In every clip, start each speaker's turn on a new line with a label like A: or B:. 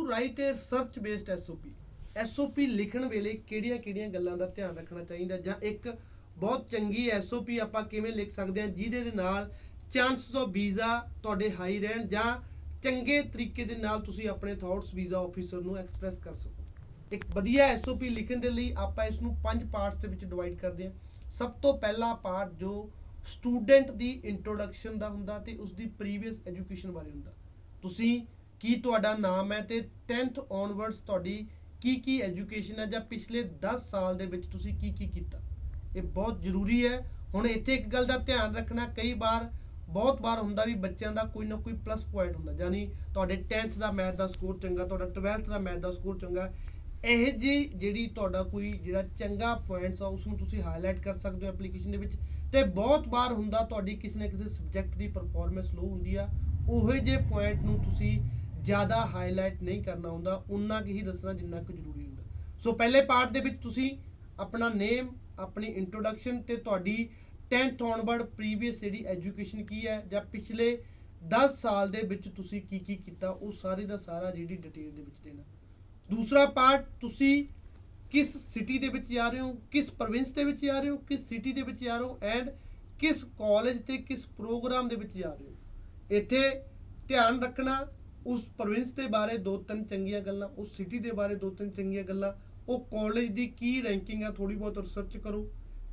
A: Right ਏ research based SOP ਲਿਖਣ ਵੇਲੇ ਕਿਹੜੀਆਂ ਗੱਲਾਂ ਦਾ ਧਿਆਨ ਰੱਖਣਾ ਚਾਹੀਦਾ, ਜਾਂ ਇੱਕ ਬਹੁਤ ਚੰਗੀ ਐਸਓਪੀ ਆਪਾਂ ਕਿਵੇਂ ਲਿਖ ਸਕਦੇ ਹਾਂ ਜਿਹਦੇ ਦੇ ਨਾਲ ਚਾਂਸਸ ਆਫ ਵੀਜ਼ਾ ਤੁਹਾਡੇ ਹਾਈ ਰਹਿਣ, ਜਾਂ ਚੰਗੇ ਤਰੀਕੇ ਦੇ ਨਾਲ ਤੁਸੀਂ ਆਪਣੇ ਥਾਟਸ ਵੀਜ਼ਾ ਆਫੀਸਰ ਨੂੰ ਐਕਸਪ੍ਰੈਸ ਕਰ ਸਕੋ। ਇੱਕ ਵਧੀਆ ਐਸਓਪੀ ਲਿਖਣ ਦੇ ਲਈ ਆਪਾਂ ਇਸ ਨੂੰ 5 ਪਾਰਟਸ ਦੇ ਵਿੱਚ ਡਿਵਾਈਡ ਕਰਦੇ ਹਾਂ। ਸਭ ਤੋਂ ਪਹਿਲਾ ਪਾਰਟ ਜੋ ਸਟੂਡੈਂਟ ਦੀ ਇੰਟਰੋਡਕਸ਼ਨ ਦਾ ਹੁੰਦਾ ਤੇ ਉਸ ਦੀ ਪ੍ਰੀਵੀਅਸ ਐਜੂਕੇਸ਼ਨ ਬਾਰੇ ਹੁੰਦਾ। ਤੁਸੀਂ ਕੀ ਤੁਹਾਡਾ ਨਾਮ ਹੈ ਤੇ 10th ਔਨਵਰਡਸ ਤੁਹਾਡੀ ਕੀ ਐਜੂਕੇਸ਼ਨ ਹੈ, ਜਾਂ ਪਿਛਲੇ 10 ਸਾਲ ਦੇ ਵਿੱਚ ਤੁਸੀਂ ਕੀ ਕੀਤਾ, ਇਹ ਬਹੁਤ ਜ਼ਰੂਰੀ ਹੈ। ਹੁਣ ਇੱਥੇ ਇੱਕ ਗੱਲ ਦਾ ਧਿਆਨ ਰੱਖਣਾ, ਬਹੁਤ ਵਾਰ ਹੁੰਦਾ ਵੀ ਬੱਚਿਆਂ ਦਾ ਕੋਈ ਨਾ ਕੋਈ ਪਲੱਸ ਪੁਆਇੰਟ ਹੁੰਦਾ, ਯਾਨੀ ਤੁਹਾਡੇ 10th ਦਾ ਮੈਥ ਦਾ ਸਕੋਰ ਚੰਗਾ, ਤੁਹਾਡਾ 12th ਦਾ ਮੈਥ ਦਾ ਸਕੋਰ ਚੰਗਾ, ਇਹ ਜਿਹੜੀ ਤੁਹਾਡਾ ਕੋਈ ਜਿਹੜਾ ਚੰਗਾ ਪੁਆਇੰਟਸ ਆ ਉਸ ਨੂੰ ਤੁਸੀਂ ਹਾਈਲਾਈਟ ਕਰ ਸਕਦੇ ਹੋ ਐਪਲੀਕੇਸ਼ਨ ਦੇ ਵਿੱਚ। ਤੇ ਬਹੁਤ ਵਾਰ ਹੁੰਦਾ ਤੁਹਾਡੀ ਕਿਸੇ ਨਾ ਕਿਸੇ ਸਬਜੈਕਟ ਦੀ ਪਰਫਾਰਮੈਂਸ ਲੋ ਹੁੰਦੀ ਆ, ਉਹੇ ਜਿਹੇ ਪੁਆਇੰਟ ਨੂੰ ਤੁਸੀਂ ਜ਼ਿਆਦਾ ਹਾਈਲਾਈਟ ਨਹੀਂ ਕਰਨਾ ਹੁੰਦਾ, ਉਨਾ ਕੁ ਹੀ ਦੱਸਣਾ ਜਿੰਨਾ ਕੁ ਜ਼ਰੂਰੀ ਹੁੰਦਾ। ਸੋ ਪਹਿਲੇ ਪਾਰਟ ਦੇ ਵਿੱਚ ਤੁਸੀਂ ਆਪਣਾ ਨੇਮ, ਆਪਣੀ ਇੰਟਰੋਡਕਸ਼ਨ ਤੇ ਤੁਹਾਡੀ 10th ਔਨਵਰਡ ਪ੍ਰੀਵੀਅਸ ਜਿਹੜੀ ਐਜੂਕੇਸ਼ਨ ਕੀ ਹੈ, ਜਾਂ ਪਿਛਲੇ 10 ਸਾਲ ਦੇ ਵਿੱਚ ਤੁਸੀਂ ਕੀ ਕੀਤਾ, ਉਹ ਸਾਰੀ ਦਾ ਸਾਰਾ ਜਿਹੜੀ ਡਿਟੇਲ ਦੇ ਵਿੱਚ ਦੇਣਾ। ਦੂਸਰਾ ਪਾਰਟ, ਤੁਸੀਂ ਕਿਸ ਸਿਟੀ ਦੇ ਵਿੱਚ ਜਾ ਰਹੇ ਹੋ, ਕਿਸ ਪ੍ਰੋਵਿੰਸ ਦੇ ਵਿੱਚ ਜਾ ਰਹੇ ਹੋ, ਕਿਸ ਸਿਟੀ ਦੇ ਵਿੱਚ ਜਾ ਰਹੇ ਹੋ, ਐਂਡ ਕਿਸ ਕਾਲਜ ਤੇ ਕਿਸ ਪ੍ਰੋਗਰਾਮ ਦੇ ਵਿੱਚ ਜਾ ਰਹੇ ਹੋ। ਇੱਥੇ ਧਿਆਨ ਰੱਖਣਾ, ਉਸ ਪ੍ਰੋਵਿੰਸ ਦੇ ਬਾਰੇ 2-3 ਚੰਗੀਆਂ ਗੱਲਾਂ, ਉਸ ਸਿਟੀ ਦੇ ਬਾਰੇ 2-3 ਚੰਗੀਆਂ ਗੱਲਾਂ, ਉਹ ਕਾਲਜ ਦੀ ਕੀ ਰੈਂਕਿੰਗ ਆ ਥੋੜੀ ਬਹੁਤ ਰਿਸਰਚ ਕਰੋ,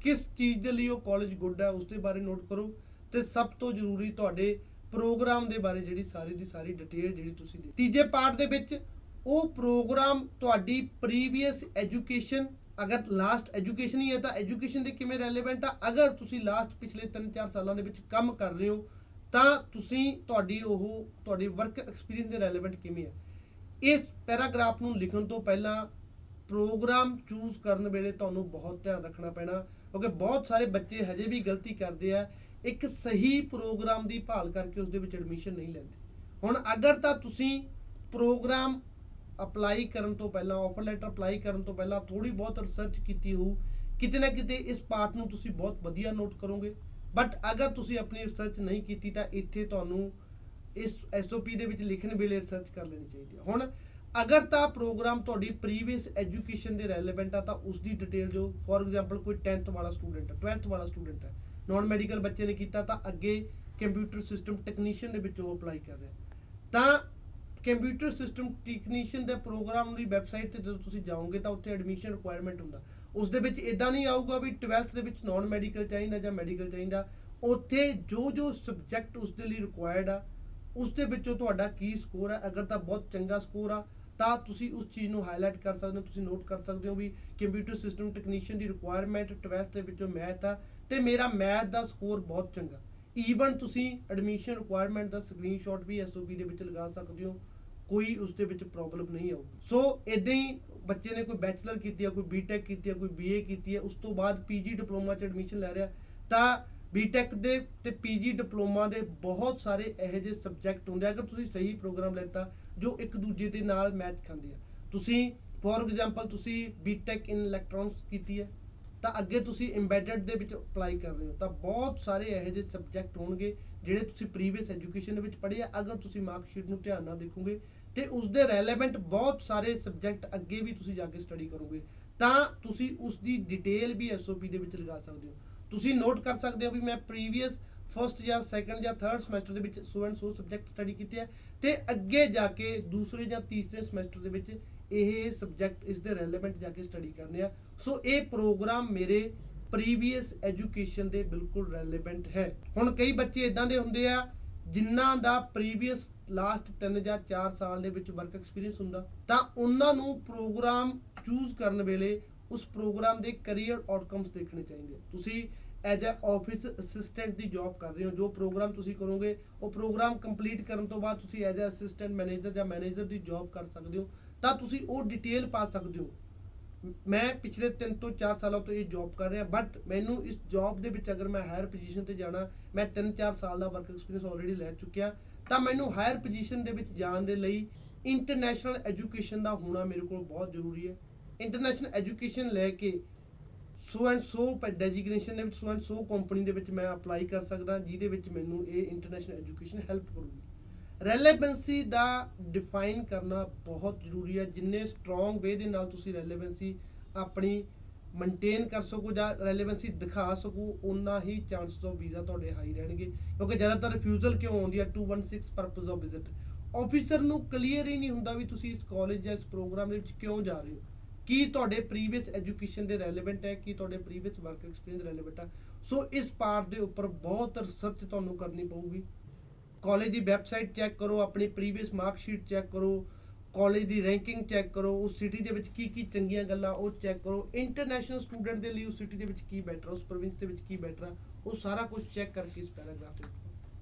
A: ਕਿਸ ਚੀਜ਼ ਦੇ ਲਈ ਉਹ ਕਾਲਜ ਗੁੱਡ ਹੈ ਉਸ ਦੇ ਬਾਰੇ ਨੋਟ ਕਰੋ, ਤੇ ਸਭ ਤੋਂ ਜ਼ਰੂਰੀ ਤੁਹਾਡੇ ਪ੍ਰੋਗਰਾਮ ਦੇ ਬਾਰੇ ਜਿਹੜੀ ਸਾਰੀ ਦੀ ਸਾਰੀ ਡਿਟੇਲ ਜਿਹੜੀ ਤੁਸੀਂ ਦੇ। ਤੀਜੇ ਪਾਰਟ ਦੇ ਵਿੱਚ ਉਹ ਪ੍ਰੋਗਰਾਮ ਤੁਹਾਡੀ ਪ੍ਰੀਵੀਅਸ ਐਜੂਕੇਸ਼ਨ, ਅਗਰ ਲਾਸਟ ਐਜੂਕੇਸ਼ਨ ਹੀ ਹੈ ਤਾਂ ਐਜੂਕੇਸ਼ਨ ਦੇ ਕਿਵੇਂ ਰੈਲੇਵੈਂਟ ਆ, ਅਗਰ ਤੁਸੀਂ ਲਾਸਟ ਪਿਛਲੇ 3-4 ਸਾਲਾਂ ਦੇ ਵਿੱਚ ਕੰਮ ਕਰ ਰਹੇ ਹੋ ਤਾਂ ਤੁਹਾਡੀ ਵਰਕ ਐਕਸਪੀਰੀਅੰਸ ਦੇ ਰੈਲੇਵੈਂਟ ਕਿਵੇਂ ਹੈ। ਇਸ ਪੈਰਾਗ੍ਰਾਫ ਨੂੰ ਲਿਖਣ ਤੋਂ ਪਹਿਲਾਂ ਪ੍ਰੋਗਰਾਮ ਚੂਜ਼ ਕਰਨ ਵੇਲੇ ਤੁਹਾਨੂੰ ਬਹੁਤ ਧਿਆਨ ਰੱਖਣਾ ਪੈਣਾ, ਕਿਉਂਕਿ ਬਹੁਤ ਸਾਰੇ ਬੱਚੇ ਹਜੇ ਵੀ ਗਲਤੀ ਕਰਦੇ ਆ, ਇੱਕ ਸਹੀ ਪ੍ਰੋਗਰਾਮ ਦੀ ਭਾਲ ਕਰਕੇ ਉਸ ਦੇ ਵਿੱਚ ਐਡਮਿਸ਼ਨ ਨਹੀਂ ਲੈਂਦੇ। ਹੁਣ ਅਗਰ ਤਾਂ ਤੁਸੀਂ ਪ੍ਰੋਗਰਾਮ ਅਪਲਾਈ ਕਰਨ ਤੋਂ ਪਹਿਲਾਂ, ਆਫਰ ਲੈਟਰ ਅਪਲਾਈ ਕਰਨ ਤੋਂ ਪਹਿਲਾਂ ਥੋੜੀ ਬਹੁਤ ਰਿਸਰਚ ਕੀਤੀ ਹੋਊ, ਕਿਤੇ ਨਾ ਕਿਤੇ ਇਸ ਪਾਰਟ ਨੂੰ ਤੁਸੀਂ ਬਹੁਤ ਵਧੀਆ ਨੋਟ ਕਰੋਗੇ। ਬਟ ਅਗਰ ਤੁਸੀਂ ਆਪਣੀ ਰਿਸਰਚ ਨਹੀਂ ਕੀਤੀ ਤਾਂ ਇੱਥੇ ਤੁਹਾਨੂੰ ਇਸ ਐਸਓਪੀ ਦੇ ਵਿੱਚ ਲਿਖਣ ਵੇਲੇ ਰਿਸਰਚ ਕਰ ਲੈਣੀ ਚਾਹੀਦੀ ਹੈ। ਹੁਣ ਅਗਰ ਤਾਂ ਪ੍ਰੋਗਰਾਮ ਤੁਹਾਡੀ ਪ੍ਰੀਵੀਅਸ ਐਜੂਕੇਸ਼ਨ ਦੇ ਰੈਲੇਵੈਂਟ ਆ ਤਾਂ ਉਸ ਦੀ ਡਿਟੇਲ ਜੋ, ਫੋਰ ਐਗਜ਼ਾਮਪਲ ਕੋਈ 10th ਵਾਲਾ ਸਟੂਡੈਂਟ ਹੈ, 12th ਵਾਲਾ ਸਟੂਡੈਂਟ ਹੈ, ਨਾਨ ਮੈਡੀਕਲ ਬੱਚੇ ਨੇ ਕੀਤਾ ਤਾਂ ਅੱਗੇ ਕੰਪਿਊਟਰ ਸਿਸਟਮ ਟੈਕਨੀਸ਼ੀਅਨ ਦੇ ਵਿੱਚ ਉਹ ਅਪਲਾਈ ਕਰ ਰਿਹਾ, ਤਾਂ ਕੰਪਿਊਟਰ ਸਿਸਟਮ ਟੈਕਨੀਸ਼ੀਅਨ ਦੇ ਪ੍ਰੋਗਰਾਮ ਦੀ ਵੈਬਸਾਈਟ ਤੇ ਜਦੋਂ ਤੁਸੀਂ ਜਾਓਗੇ ਤਾਂ ਉੱਥੇ ਐਡਮਿਸ਼ਨ ਰਿਕੁਆਇਰਮੈਂਟ ਹੁੰਦਾ, ਉਸ ਦੇ ਵਿੱਚ ਇਦਾਂ ਨਹੀਂ ਆਊਗਾ ਵੀ 12th ਦੇ ਵਿੱਚ ਨਾਨ ਮੈਡੀਕਲ ਚਾਹੀਦਾ ਜਾਂ ਮੈਡੀਕਲ ਚਾਹੀਦਾ। ਉੱਥੇ ਜੋ ਸਬਜੈਕਟ ਉਸ ਦੇ ਲਈ ਰਿਕੁਆਇਰਡ ਆ ਉਸ ਦੇ ਵਿੱਚੋਂ ਤੁਹਾਡਾ ਕੀ ਸਕੋਰ ਹੈ, ਅਗਰ ਤਾਂ ਬਹੁਤ ਚੰਗਾ ਸਕੋਰ ਆ ਤਾਂ ਤੁਸੀਂ ਉਸ ਚੀਜ਼ ਨੂੰ ਹਾਈਲਾਈਟ ਕਰ ਸਕਦੇ ਹੋ, ਤੁਸੀਂ ਨੋਟ ਕਰ ਸਕਦੇ ਹੋ ਵੀ ਕੰਪਿਊਟਰ ਸਿਸਟਮ ਟੈਕਨੀਸ਼ੀਅਨ ਦੀ ਰਿਕੁਆਇਰਮੈਂਟ 12th ਦੇ ਵਿੱਚੋਂ ਮੈਥ ਆ ਤੇ ਮੇਰਾ ਮੈਥ ਦਾ ਸਕੋਰ ਬਹੁਤ ਚੰਗਾ। ਈਵਨ ਤੁਸੀਂ ਐਡਮਿਸ਼ਨ ਰਿਕੁਆਇਰਮੈਂਟ ਦਾ ਸਕਰੀਨਸ਼ਾਟ ਵੀ ਐਸਓਪੀ ਦੇ ਵਿੱਚ ਲਗਾ ਸਕਦੇ ਹੋ, ਕੋਈ ਉਸ ਦੇ ਵਿੱਚ ਪ੍ਰੋਬਲਮ ਨਹੀਂ ਆਊਗੀ। ਸੋ ਇਦਾਂ ਹੀ ਬੱਚੇ ਨੇ ਕੋਈ ਬੈਚਲਰ ਕੀਤੀ ਹੈ, ਕੋਈ ਬੀਟੈਕ ਕੀਤੀ ਹੈ, ਕੋਈ ਬੀਏ ਕੀਤੀ ਹੈ, ਉਸ ਤੋਂ ਬਾਅਦ ਪੀਜੀ ਡਿਪਲੋਮਾ 'ਚ ਐਡਮਿਸ਼ਨ ਲੈ ਰਿਹਾ, ਤਾਂ ਬੀਟੈਕ ਦੇ ਤੇ ਪੀਜੀ ਡਿਪਲੋਮਾ ਦੇ ਬਹੁਤ ਸਾਰੇ ਇਹੋ ਜਿਹੇ ਸਬਜੈਕਟ ਹੁੰਦੇ ਆ, ਅਗਰ ਤੁਸੀਂ ਸਹੀ ਪ੍ਰੋਗਰਾਮ ਲੈਤਾ ਜੋ ਇੱਕ ਦੂਜੇ ਦੇ ਨਾਲ ਮੈਚ ਖਾਂਦੇ ਆ। ਤੁਸੀਂ ਫੋਰ ਐਗਜ਼ਾਮਪਲ ਤੁਸੀਂ ਬੀਟੈਕ ਇਨ ਇਲੈਕਟ੍ਰੋਨਿਕਸ ਕੀਤੀ ਹੈ ਤਾਂ ਅੱਗੇ ਤੁਸੀਂ ਇੰਬੈਡਡ ਦੇ ਵਿੱਚ ਅਪਲਾਈ ਕਰ ਰਹੇ ਹੋ, ਤਾਂ ਬਹੁਤ ਸਾਰੇ ਇਹੋ ਜਿਹੇ ਸਬਜੈਕਟ ਹੋਣਗੇ ਜਿਹੜੇ ਤੁਸੀਂ ਪ੍ਰੀਵੀਅਸ ਐਜੂਕੇਸ਼ਨ ਦੇ ਵਿੱਚ ਪੜ੍ਹੇ ਆ। ਅਗਰ ਤੁਸੀਂ ਮਾਰਕਸ਼ੀਟ ਨੂੰ ਧਿਆਨ ਨਾਲ ਦੇਖੋਗੇ ਤੇ ਉਸ ਦੇ ਰੈਲੇਵੈਂਟ ਬਹੁਤ ਸਾਰੇ ਸਬਜੈਕਟ ਅੱਗੇ ਵੀ ਤੁਸੀਂ ਜਾ ਕੇ ਸਟੱਡੀ ਕਰੋਗੇ, ਤਾਂ ਤੁਸੀਂ ਉਸ ਦੀ ਡਿਟੇਲ ਵੀ ਐਸਓਪੀ ਦੇ ਵਿੱਚ ਲਗਾ ਸਕਦੇ ਹੋ। ਤੁਸੀਂ ਨੋਟ ਕਰ ਸਕਦੇ ਹੋ ਵੀ ਮੈਂ ਪ੍ਰੀਵੀਅਸ ਫਸਟ ਜਾਂ ਸੈਕੰਡ ਜਾਂ ਥਰਡ ਸਮੈਸਟਰ ਦੇ ਵਿੱਚ so and so subject study ਕੀਤੇ ਆ, ਤੇ ਅੱਗੇ ਜਾ ਕੇ ਦੂਸਰੇ ਜਾਂ ਤੀਸਰੇ ਸਮੈਸਟਰ ਦੇ ਵਿੱਚ ਇਹ ਸਬਜੈਕਟ ਇਸ ਦੇ ਰੈਲੇਵੈਂਟ ਜਾ ਕੇ ਸਟੱਡੀ ਕਰਨੇ ਆ। ਸੋ ਇਹ ਪ੍ਰੋਗਰਾਮ ਮੇਰੇ ਪ੍ਰੀਵੀਅਸ ਐਜੂਕੇਸ਼ਨ ਦੇ ਬਿਲਕੁਲ ਰੈਲੇਵੈਂਟ ਹੈ। ਹੁਣ ਕਈ ਬੱਚੇ ਇਦਾਂ ਦੇ ਹੁੰਦੇ ਆ ਜਿਨ੍ਹਾਂ ਦਾ ਪ੍ਰੀਵੀਅਸ ਲਾਸਟ 3 ਜਾਂ 4 ਸਾਲ ਦੇ ਵਿੱਚ ਵਰਕ ਐਕਸਪੀਰੀਅੰਸ ਹੁੰਦਾ, ਤਾਂ ਉਹਨਾਂ ਨੂੰ ਪ੍ਰੋਗਰਾਮ ਚੂਜ਼ ਕਰਨ ਵੇਲੇ ਉਸ ਪ੍ਰੋਗਰਾਮ ਦੇ ਕੈਰੀਅਰ ਆਊਟਕਮਸ ਦੇਖਣੇ ਚਾਹੀਦੇ ਆ। ਤੁਸੀਂ as a office assistant the job ਕਰ ਰਹੇ ਹੋ, ਜੋ ਪ੍ਰੋਗਰਾਮ ਤੁਸੀਂ ਕਰੋਗੇ ਉਹ ਪ੍ਰੋਗਰਾਮ ਕੰਪਲੀਟ ਕਰਨ ਤੋਂ ਬਾਅਦ ਤੁਸੀਂ ਐਜ਼ ਅ ਅਸਿਸਟੈਂਟ ਮੈਨੇਜਰ ਜਾਂ ਮੈਨੇਜਰ ਦੀ ਜੌਬ ਕਰ ਸਕਦੇ ਹੋ, ਤਾਂ ਤੁਸੀਂ ਉਹ ਡਿਟੇਲ ਪਾ ਸਕਦੇ ਹੋ। ਮੈਂ ਪਿਛਲੇ 3 ਤੋਂ 4 ਸਾਲਾਂ ਤੋਂ ਇਹ ਜੌਬ ਕਰ ਰਿਹਾ, ਬਟ ਮੈਨੂੰ ਇਸ ਜੌਬ ਦੇ ਵਿੱਚ ਅਗਰ ਮੈਂ ਹਾਇਰ ਪੋਜੀਸ਼ਨ ਤੇ ਜਾਣਾ, ਮੈਂ 3-4 ਸਾਲ ਦਾ ਵਰਕ ਐਕਸਪੀਰੀਅੰਸ ਆਲਰੇਡੀ ਲੈ ਚੁੱਕਿਆ, ਤਾਂ ਮੈਨੂੰ ਹਾਇਰ ਪੋਜੀਸ਼ਨ ਦੇ ਵਿੱਚ ਜਾਣ ਦੇ ਲਈ ਇੰਟਰਨੈਸ਼ਨਲ ਐਜੂਕੇਸ਼ਨ ਦਾ ਹੋਣਾ ਮੇਰੇ ਕੋਲ ਬਹੁਤ ਜ਼ਰੂਰੀ ਹੈ। ਇੰਟਰਨੈਸ਼ਨਲ ਐਜੂਕੇਸ਼ਨ ਲੈ ਕੇ ਸੋ ਐਂਡ ਸੋ ਡੈਜਿਗਨੇਸ਼ਨ ਦੇ ਵਿੱਚ ਸੋ ਐਂਡ ਸੋ ਕੰਪਨੀ ਦੇ ਵਿੱਚ ਮੈਂ ਅਪਲਾਈ ਕਰ ਸਕਦਾ, ਜਿਹਦੇ ਵਿੱਚ ਮੈਨੂੰ ਇਹ ਇੰਟਰਨੈਸ਼ਨਲ ਐਜੂਕੇਸ਼ਨ ਹੈਲਪ ਕਰੂਗੀ। ਰੈਲੇਵੈਂਸੀ ਦਾ ਡਿਫਾਈਨ ਕਰਨਾ ਬਹੁਤ ਜ਼ਰੂਰੀ ਹੈ। ਜਿੰਨੇ ਸਟਰੋਂਗ ਵੇ ਦੇ ਨਾਲ ਤੁਸੀਂ ਰੈਲੇਵੈਂਸੀ ਆਪਣੀ ਮੇਨਟੇਨ ਕਰ ਸਕੋ ਜਾਂ ਰੈਲੇਵੈਂਸੀ ਦਿਖਾ ਸਕੋ, ਉਨਾ ਹੀ ਚਾਂਸਸ ਆਫ ਵੀਜ਼ਾ ਤੁਹਾਡੇ ਹਾਈ ਰਹਿਣਗੇ। ਕਿਉਂਕਿ ਜ਼ਿਆਦਾਤਰ ਰਿਫਿਊਜ਼ਲ ਕਿਉਂ ਆਉਂਦੀ ਹੈ? 216 ਪਰਪਸ ਆਫ ਵਿਜ਼ਿਟ। ਆਫਿਸਰ ਨੂੰ ਕਲੀਅਰ ਹੀ ਨਹੀਂ ਹੁੰਦਾ ਵੀ ਤੁਸੀਂ ਇਸ ਕਾਲਜ ਜਾਂ ਇਸ ਪ੍ਰੋਗਰਾਮ ਦੇ ਵਿੱਚ ਕਿਉਂ ਜਾ ਰਹੇ ਹੋ, ਕੀ ਤੁਹਾਡੇ ਪ੍ਰੀਵੀਅਸ ਐਜੂਕੇਸ਼ਨ ਦੇ ਰੈਲੇਵੈਂਟ ਹੈ, ਕੀ ਤੁਹਾਡੇ ਪ੍ਰੀਵੀਅਸ ਵਰਕ ਐਕਸਪੀਰੀਅੰਸ ਰੈਲੇਵੈਂਟ ਹੈ। ਸੋ ਇਸ ਪਾਰਟ ਦੇ ਉੱਪਰ ਬਹੁਤ ਰਿਸਰਚ ਤੁਹਾਨੂੰ ਕਰਨੀ ਪਊਗੀ। ਕਾਲਜ ਦੀ ਵੈਬਸਾਈਟ ਚੈੱਕ ਕਰੋ, ਆਪਣੀ ਪ੍ਰੀਵੀਅਸ ਮਾਰਕਸ਼ੀਟ ਚੈੱਕ ਕਰੋ, ਕਾਲਜ ਦੀ ਰੈਂਕਿੰਗ ਚੈੱਕ ਕਰੋ, ਉਸ ਸਿਟੀ ਦੇ ਵਿੱਚ ਕੀ ਕੀ ਚੰਗੀਆਂ ਗੱਲਾਂ ਉਹ ਚੈੱਕ ਕਰੋ, ਇੰਟਰਨੈਸ਼ਨਲ ਸਟੂਡੈਂਟ ਦੇ ਲਈ ਉਸ ਸਿਟੀ ਦੇ ਵਿੱਚ ਕੀ ਬੈਟਰ, ਉਸ ਪ੍ਰੋਵਿੰਸ ਦੇ ਵਿੱਚ ਕੀ ਬੈਟਰ ਆ, ਉਹ ਸਾਰਾ ਕੁਝ ਚੈੱਕ ਕਰਕੇ ਇਸ ਪੈਰਾਗ੍ਰਾਫ ਤੇ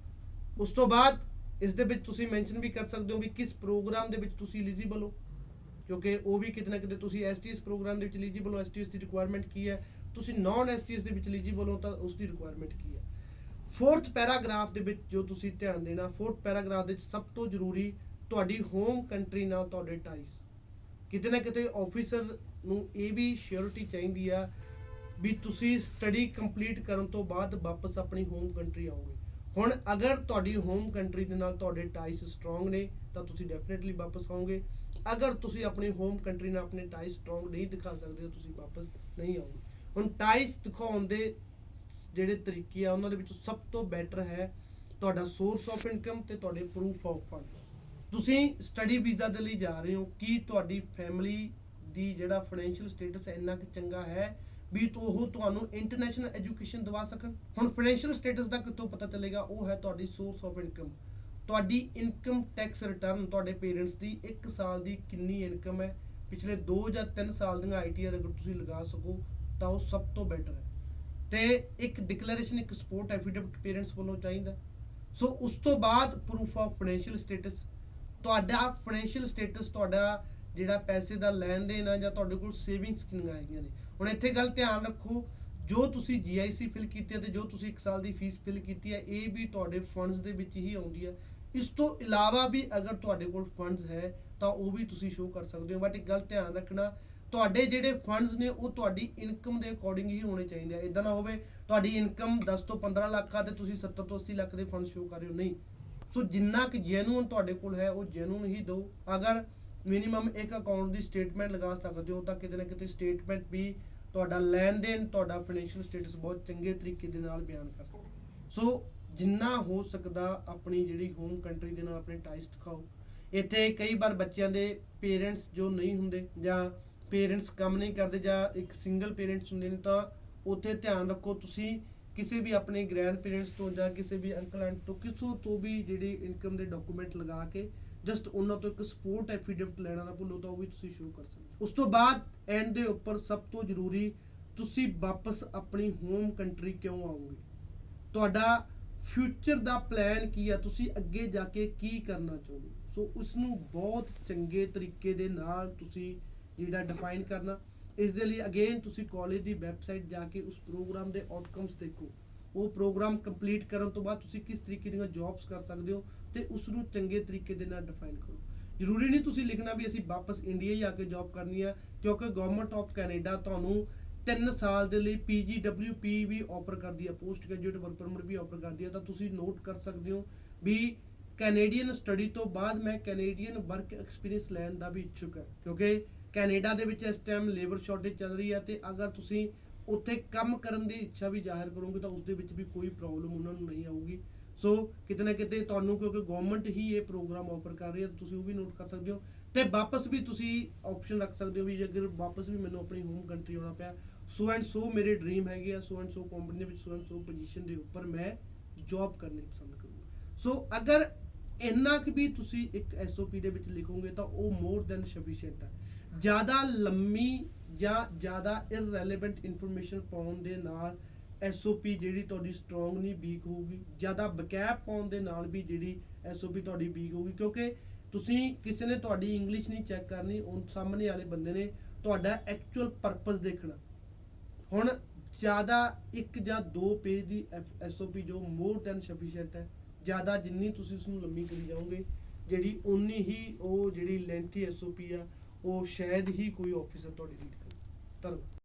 A: ਉਸ ਤੋਂ ਬਾਅਦ ਇਸ ਦੇ ਵਿੱਚ ਤੁਸੀਂ ਮੈਂਸ਼ਨ ਵੀ ਕਰ ਸਕਦੇ ਹੋ ਵੀ ਕਿਸ ਪ੍ਰੋਗਰਾਮ ਦੇ ਵਿੱਚ ਤੁਸੀਂ ਐਲੀਜੀਬਲ ਹੋ, ਕਿਉਂਕਿ ਉਹ ਵੀ ਕਿਤੇ ਨਾ ਕਿਤੇ ਤੁਸੀਂ ਐਸਟੀਐਸ ਪ੍ਰੋਗਰਾਮ ਦੇ ਵਿੱਚ ਐਲੀਜੀਬਲ ਹੋ, ਐਸਟੀਐਸ ਦੀ ਰਿਕੁਆਇਰਮੈਂਟ ਕੀ ਹੈ, ਤੁਸੀਂ ਨਾਨ ਐਸਟੀਐਸ ਦੇ ਵਿੱਚ ਐਲੀਜੀਬਲ ਹੋ ਤਾਂ ਉਸ ਦੀ ਰਿਕੁਆਇਰਮੈਂਟ ਕੀ ਹੈ। ਫੋਰਥ ਪੈਰਾਗ੍ਰਾਫ ਦੇ ਵਿੱਚ ਜੋ ਤੁਸੀਂ ਧਿਆਨ ਦੇਣਾ, ਫੋਰਥ ਪੈਰਾਗ੍ਰਾਫ ਦੇ ਵਿੱਚ ਸਭ ਤੋਂ ਜ਼ਰੂਰੀ ਤੁਹਾਡੀ ਹੋਮ ਕੰਟਰੀ ਨਾਲ ਤੁਹਾਡੇ ਟਾਈਸ। ਕਿਤੇ ਨਾ ਕਿਤੇ ਆਫਿਸਰ ਨੂੰ ਇਹ ਵੀ ਸ਼ੋਰਿਟੀ ਚਾਹੀਦੀ ਆ ਵੀ ਤੁਸੀਂ ਸਟੱਡੀ ਕੰਪਲੀਟ ਕਰਨ ਤੋਂ ਬਾਅਦ ਵਾਪਸ ਆਪਣੀ ਹੋਮ ਕੰਟਰੀ ਆਓਗੇ। ਹੁਣ ਅਗਰ ਤੁਹਾਡੀ ਹੋਮ ਕੰਟਰੀ ਦੇ ਨਾਲ ਤੁਹਾਡੇ ਟਾਈਸ ਸਟਰੋਂਗ ਨੇ ਤਾਂ ਤੁਸੀਂ ਡੈਫੀਨੇਟਲੀ ਵਾਪਸ ਆਓਗੇ। ਅਗਰ ਤੁਸੀਂ ਆਪਣੀ ਹੋਮ ਕੰਟਰੀ ਨਾਲ ਆਪਣੇ ਟਾਈਸ ਸਟਰੋਂਗ ਨਹੀਂ ਦਿਖਾ ਸਕਦੇ ਤਾਂ ਤੁਸੀਂ ਵਾਪਸ ਨਹੀਂ ਆਓਗੇ। ਹੁਣ ਟਾਈਸ ਦਿਖਾਉਣ ਦੇ ਜਿਹੜੇ ਤਰੀਕੇ ਆ ਉਹਨਾਂ ਦੇ ਵਿੱਚੋਂ ਸਭ ਤੋਂ ਬੈਟਰ ਹੈ ਤੁਹਾਡਾ ਸੋਰਸ ਆਫ ਇਨਕਮ ਤੇ ਤੁਹਾਡੇ ਪ੍ਰੂਫ ਆਫ ਫੰਡ। ਤੁਸੀਂ ਸਟੱਡੀ ਵੀਜ਼ਾ ਦੇ ਲਈ ਜਾ ਰਹੇ ਹੋ, ਕੀ ਤੁਹਾਡੀ ਫੈਮਿਲੀ ਦੀ ਜਿਹੜਾ ਫਾਈਨੈਂਸ਼ੀਅਲ ਸਟੇਟਸ ਇੰਨਾ ਕੁ ਚੰਗਾ ਹੈ ਵੀ ਉਹ ਤੁਹਾਨੂੰ ਇੰਟਰਨੈਸ਼ਨਲ ਐਜੂਕੇਸ਼ਨ ਦਵਾ ਸਕਣ। ਹੁਣ ਫਾਈਨੈਂਸ਼ੀਅਲ ਸਟੇਟਸ ਦਾ ਕਿੱਥੋਂ ਪਤਾ ਚੱਲੇਗਾ? ਉਹ ਹੈ ਤੁਹਾਡੀ ਸੋਰਸ ਆਫ ਇਨਕਮ, ਤੁਹਾਡੀ ਇਨਕਮ ਟੈਕਸ ਰਿਟਰਨ, ਤੁਹਾਡੇ ਪੇਰੈਂਟਸ ਦੀ 1 ਸਾਲ ਦੀ ਕਿੰਨੀ ਇਨਕਮ ਹੈ, ਪਿਛਲੇ 2 ਜਾਂ 3 ਸਾਲ ਦੀਆਂ ਆਈਟੀਆਰ ਅਗਰ ਤੁਸੀਂ ਲਗਾ ਸਕੋ ਤਾਂ ਉਹ ਸਭ ਤੋਂ ਬੈਟਰ ਹੈ। ਤੇ ਇੱਕ ਡਿਕਲੇਰੇਸ਼ਨ, ਇੱਕ ਸਪੋਰਟ ਐਫੀਡੇਵਿਟ ਪੇਰੈਂਟਸ ਵੱਲੋਂ ਚਾਹੀਦਾ। ਸੋ ਉਸ ਤੋਂ ਬਾਅਦ ਪ੍ਰੂਫ ਆਫ ਫਾਈਨੈਂਸ਼ੀਅਲ ਸਟੇਟਸ, ਤੁਹਾਡਾ ਫਾਈਨੈਂਸ਼ੀਅਲ ਸਟੇਟਸ, ਤੁਹਾਡਾ ਜਿਹੜਾ ਪੈਸੇ ਦਾ ਲੈਣ ਦੇਣ ਆ ਜਾਂ ਤੁਹਾਡੇ ਕੋਲ ਸੇਵਿੰਗਸ ਕਿੰਨੀਆਂ ਹੈਗੀਆਂ ਨੇ। ਹੁਣ ਇੱਥੇ ਗੱਲ ਧਿਆਨ ਰੱਖੋ, ਜੋ ਤੁਸੀਂ GIC ਫਿਲ ਕੀਤੀ ਹੈ ਤੇ ਜੋ ਤੁਸੀਂ 1 ਸਾਲ ਦੀ ਫੀਸ ਫਿਲ ਕੀਤੀ ਹੈ ਇਹ ਵੀ ਤੁਹਾਡੇ ਫੰਡਸ ਦੇ ਵਿੱਚ ਹੀ ਆਉਂਦੀ ਹੈ। ਇਸ ਤੋਂ ਇਲਾਵਾ ਵੀ ਅਗਰ ਤੁਹਾਡੇ ਕੋਲ ਫੰਡਸ ਹੈ ਤਾਂ ਉਹ ਵੀ ਤੁਸੀਂ ਸ਼ੋਅ ਕਰ ਸਕਦੇ ਹੋ। ਬਟ ਇੱਕ ਗੱਲ ਧਿਆਨ ਰੱਖਣਾ, ਤੁਹਾਡੇ ਜਿਹੜੇ ਫੰਡਸ ਨੇ ਉਹ ਤੁਹਾਡੀ ਇਨਕਮ ਦੇ ਅਕੋਰਡਿੰਗ ਹੀ ਹੋਣੇ ਚਾਹੀਦੇ ਆ। ਇਦਾਂ ਨਾ ਹੋਵੇ ਤੁਹਾਡੀ ਇਨਕਮ 10 ਤੋਂ 15 ਲੱਖ ਆ ਤੇ ਤੁਸੀਂ 70 ਤੋਂ 80 ਲੱਖ ਦੇ ਫੰਡ ਸ਼ੋਅ ਕਰ ਰਹੇ ਹੋ, ਨਹੀਂ। ਸੋ ਜਿੰਨਾ ਕਿ ਜੈਨੂਨ ਤੁਹਾਡੇ ਕੋਲ ਹੈ ਉਹ ਜੈਨੂਨ ਹੀ ਦਿਓ। ਅਗਰ ਮਿਨੀਮਮ ਇੱਕ ਅਕਾਊਂਟ ਦੀ ਸਟੇਟਮੈਂਟ ਲਗਾ ਸਕਦੇ ਹੋ ਤਾਂ ਕਿਤੇ ਨਾ ਕਿਤੇ ਸਟੇਟਮੈਂਟ ਵੀ ਤੁਹਾਡਾ ਲੈਣ ਦੇਣ, ਤੁਹਾਡਾ ਫਾਈਨੈਂਸ਼ੀਅਲ ਸਟੇਟਸ ਬਹੁਤ ਚੰਗੇ ਤਰੀਕੇ ਦੇ ਨਾਲ ਬਿਆਨ ਕਰ ਸਕਦਾ। ਸੋ ਜਿੰਨਾ ਹੋ ਸਕਦਾ ਆਪਣੀ ਜਿਹੜੀ ਹੋਮ ਕੰਟਰੀ ਦੇ ਨਾਲ ਆਪਣੇ ਟਾਈਸ ਦਿਖਾਓ। ਇੱਥੇ ਕਈ ਵਾਰ ਬੱਚਿਆਂ ਦੇ ਪੇਰੈਂਟਸ ਜੋ ਨਹੀਂ ਹੁੰਦੇ ਜਾਂ ਪੇਰੈਂਟਸ ਕੰਮ ਨਹੀਂ ਕਰਦੇ ਜਾਂ ਇੱਕ ਸਿੰਗਲ ਪੇਰੈਂਟਸ ਹੁੰਦੇ ਨੇ ਤਾਂ ਉੱਥੇ ਧਿਆਨ ਰੱਖੋ ਤੁਸੀਂ ਕਿਸੇ ਵੀ ਆਪਣੇ ਗ੍ਰੈਂਡ ਪੇਰੈਂਟਸ ਤੋਂ ਜਾਂ ਕਿਸੇ ਵੀ ਅੰਕਲ ਆਂਟੀ ਤੋਂ ਕਿਸੇ ਤੋਂ ਵੀ ਜਿਹੜੀ ਇਨਕਮ ਦੇ ਡਾਕੂਮੈਂਟ ਲਗਾ ਕੇ ਜਸਟ ਉਹਨਾਂ ਤੋਂ ਇੱਕ ਸਪੋਰਟ ਐਫੀਡੇਵਿਟ ਲੈਣਾ ਨਾ ਭੁੱਲੋ, ਤਾਂ ਉਹ ਵੀ ਤੁਸੀਂ ਸ਼ੋਅ ਕਰ ਸਕਦੇ ਹੋ। ਉਸ ਤੋਂ ਬਾਅਦ ਐਂਡ ਦੇ ਉੱਪਰ ਸਭ ਤੋਂ ਜ਼ਰੂਰੀ, ਤੁਸੀਂ ਵਾਪਸ ਆਪਣੀ ਹੋਮ ਕੰਟਰੀ ਕਿਉਂ ਆਓਗੇ, ਤੁਹਾਡਾ ਫਿਊਚਰ ਦਾ ਪਲਾਨ ਕੀ ਆ, ਤੁਸੀਂ ਅੱਗੇ ਜਾ ਕੇ ਕੀ ਕਰਨਾ ਚਾਹੁੰਦੇ ਹੋ। ਸੋ ਉਸ ਨੂੰ ਬਹੁਤ ਚੰਗੇ ਤਰੀਕੇ ਦੇ ਨਾਲ ਤੁਸੀਂ ਜਿਹੜਾ ਡਿਫਾਈਨ ਕਰਨਾ। ਇਸ ਦੇ ਲਈ ਅਗੇਨ ਤੁਸੀਂ ਕਾਲਜ ਦੀ ਵੈਬਸਾਈਟ ਜਾ ਕੇ ਉਸ ਪ੍ਰੋਗਰਾਮ ਦੇ ਆਊਟਕਮਸ ਦੇਖੋ। ਉਹ ਪ੍ਰੋਗਰਾਮ ਕੰਪਲੀਟ ਕਰਨ ਤੋਂ ਬਾਅਦ ਤੁਸੀਂ ਕਿਸ ਤਰੀਕੇ ਦੀਆਂ ਜੌਬਸ ਕਰ ਸਕਦੇ ਹੋ ਤੇ ਉਸ ਨੂੰ ਚੰਗੇ ਤਰੀਕੇ ਦੇ ਨਾਲ ਡਿਫਾਈਨ ਕਰੋ। ਜ਼ਰੂਰੀ ਨਹੀਂ ਤੁਸੀਂ ਲਿਖਣਾ ਵੀ ਅਸੀਂ ਵਾਪਸ ਇੰਡੀਆ ਹੀ ਆ ਕੇ ਜੌਬ ਕਰਨੀ ਹੈ, ਕਿਉਂਕਿ ਗਵਰਨਮੈਂਟ ਆਫ ਕੈਨੇਡਾ ਤੁਹਾਨੂੰ 3 ਸਾਲ ਦੇ ਲਈ PGWP ਵੀ ਆਫਰ ਕਰਦੀ ਹੈ, ਪੋਸਟ ਗ੍ਰੈਜੂਏਟ ਵਰਕ ਪਰਮਿਟ ਵੀ ਆਫਰ ਕਰਦੀ ਹੈ। ਤਾਂ ਤੁਸੀਂ ਨੋਟ ਕਰ ਸਕਦੇ ਹੋ ਵੀ ਕੈਨੇਡੀਅਨ ਸਟੱਡੀ ਤੋਂ ਬਾਅਦ ਮੈਂ ਕੈਨੇਡੀਅਨ ਵਰਕ ਐਕਸਪੀਰੀਅੰਸ ਲੈਣ ਦਾ ਵੀ ਇੱਛੁਕ ਹੈ, ਕਿਉਂਕਿ ਕੈਨੇਡਾ ਦੇ ਵਿੱਚ ਇਸ ਟਾਈਮ ਲੇਬਰ ਸ਼ਾਰਟੇਜ ਚੱਲ ਰਹੀ ਹੈ ਤੇ ਅਗਰ ਤੁਸੀਂ ਉੱਥੇ ਕੰਮ ਕਰਨ ਦੀ ਇੱਛਾ ਵੀ ਜ਼ਾਹਿਰ ਕਰੋਗੇ ਤਾਂ ਉਸ ਦੇ ਵਿੱਚ ਵੀ ਕੋਈ ਪ੍ਰੋਬਲਮ ਉਹਨਾਂ ਨੂੰ ਨਹੀਂ ਆਊਗੀ। ਸੋ ਕਿਤੇ ਨਾ ਕਿਤੇ ਤੁਹਾਨੂੰ, ਕਿਉਂਕਿ ਗਵਰਨਮੈਂਟ ਹੀ ਇਹ ਪ੍ਰੋਗਰਾਮ ਆਫਰ ਕਰ ਰਹੀ ਹੈ, ਤੁਸੀਂ ਉਹ ਵੀ ਨੋਟ ਕਰ ਸਕਦੇ ਹੋ। ਤੇ ਵਾਪਸ ਵੀ ਤੁਸੀਂ ਆਪਸ਼ਨ ਰੱਖ ਸਕਦੇ ਹੋ ਵੀ ਅਗਰ ਵਾਪਸ ਵੀ ਮੈਨੂੰ ਆਪਣੀ ਹੋਮ ਕੰਟਰੀ ਆਉਣਾ ਪਿਆ, ਸੋ ਐਂਡ ਸੋ ਮੇਰੇ ਡ੍ਰੀਮ ਹੈਗੇ ਆ, ਸੋ ਐਂਡ ਸੋ ਕੰਪਨੀ ਦੇ ਵਿੱਚ ਸੋ ਐਂਡ ਸੋ ਪੋਜੀਸ਼ਨ ਦੇ ਉੱਪਰ ਮੈਂ ਜੌਬ ਕਰਨੀ ਪਸੰਦ ਕਰੂੰਗਾ। ਸੋ ਅਗਰ ਇੰਨਾ ਕਿ ਵੀ ਤੁਸੀਂ ਇੱਕ SOP ਦੇ ਵਿੱਚ ਲਿਖੋਗੇ ਤਾਂ ਉਹ ਮੋਰ ਦੈਨ ਸਫੀਸ਼ੀਐਂਟ ਹੈ। ਜ਼ਿਆਦਾ ਲੰਮੀ ਜਾਂ ਜ਼ਿਆਦਾ ਇਰਰੈਲੇਵੈਂਟ ਇਨਫੋਰਮੇਸ਼ਨ ਪਾਉਣ ਦੇ ਨਾਲ SOP ਜਿਹੜੀ ਤੁਹਾਡੀ ਸਟਰੋਂਗ ਨਹੀਂ, ਵੀਕ ਹੋਊਗੀ। ਜ਼ਿਆਦਾ ਬਕੈਪ ਪਾਉਣ ਦੇ ਨਾਲ ਵੀ ਜਿਹੜੀ SOP ਤੁਹਾਡੀ ਵੀਕ ਹੋਊਗੀ, ਕਿਉਂਕਿ ਤੁਸੀਂ ਕਿਸੇ ਨੇ ਤੁਹਾਡੀ ਇੰਗਲਿਸ਼ ਨਹੀਂ ਚੈੱਕ ਕਰਨੀ, ਉਹ ਸਾਹਮਣੇ ਵਾਲੇ ਬੰਦੇ ਨੇ ਤੁਹਾਡਾ ਐਕਚੁਅਲ ਪਰਪਸ ਦੇਖਣਾ। ਹੁਣ ਜ਼ਿਆਦਾ 1 ਜਾਂ 2 ਪੇਜ ਦੀ SOP ਜੋ ਮੋਰ ਦੈਨ ਸਫੀਸ਼ੀਐਂਟ ਹੈ। ਜ਼ਿਆਦਾ ਜਿੰਨੀ ਤੁਸੀਂ ਉਸਨੂੰ ਲੰਮੀ ਕਰੀ ਜਾਓਗੇ ਜਿਹੜੀ ਉਨੀ ਹੀ ਉਹ ਜਿਹੜੀ ਲੈਂਥੀ SOP ਆ ਉਹ ਸ਼ਾਇਦ ਹੀ ਕੋਈ ਆਫਿਸਰ ਤੁਹਾਡੀ ਰੀਡ ਕਰੇ। ਧੰਨਵਾਦ।